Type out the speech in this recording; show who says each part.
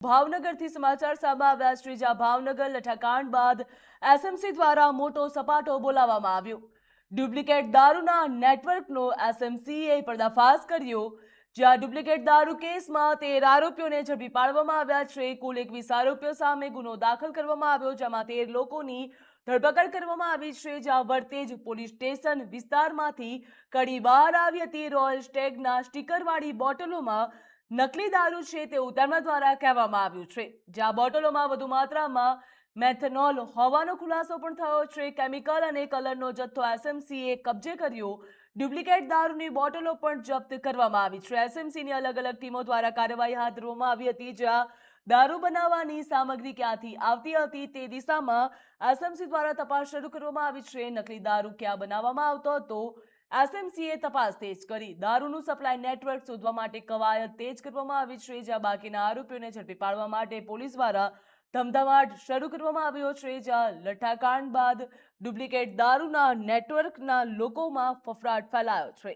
Speaker 1: ભાવનગરથી સમાચાર સામે આવ્યા છે, જ્યાં ભાવનગર લઠ્ઠાકાંડ બાદ એસએમસી દ્વારા મોટો સપાટો બોલાવવામાં આવ્યો. ડુપ્લિકેટ દારૂના નેટવર્કનો એસએમસીએ પર્દાફાશ કર્યો, જ્યાં ડુપ્લિકેટ દારૂ કેસમાં 13 આરોપીઓને ઝડપી પાડવામાં આવ્યા છે. કુલ 21 આરોપીઓ સામે ગુનો દાખલ કરવામાં આવ્યો, જેમાં 13 લોકોની ધરપકડ કરવામાં આવી છે. જ્યાં વરતેજ પોલીસ સ્ટેશન વિસ્તારમાંથી કડી બહાર આવી હતી. રોયલ સ્ટેગના સ્ટીકરવાળી બોટલોમાં નકલી દારૂ છે તેવું તેમના દ્વારા કહેવામાં આવ્યું છે, જ્યાં બોટલોમાં વધુ માત્રામાં મેથેનોલ હોવાનો ખુલાસો પણ થયો છે. કેમિકલ અને કલરનો જથ્થો એસએમસીએ કબજે કર્યો. ડુપ્લિકેટ દારૂની બોટલો પણ જપ્ત કરવામાં આવી છે. એસએમસીની અલગ અલગ ટીમો દ્વારા કાર્યવાહી હાથ ધરવામાં આવી હતી, જ્યાં દારૂ બનાવવાની સામગ્રી ક્યાંથી આવતી હતી તે દિશામાં એસએમસી દ્વારા તપાસ શરૂ કરવામાં આવી છે. નકલી દારૂ ક્યાં બનાવવામાં આવતો હતો, એસએમસીએ તપાસ તેજ કરી. દારૂનું સપ્લાય નેટવર્ક શોધવા માટે કવાયત તેજ કરવામાં આવી છે, જ્યાં બાકીના આરોપીઓને ઝડપી પાડવા માટે પોલીસ દ્વારા ધમધમાટ શરૂ કરવામાં આવ્યો છે. જ્યાં લઠ્ઠાકાંડ બાદ ડુપ્લિકેટ દારૂના નેટવર્કના લોકોમાં ફફડાટ ફેલાયો છે.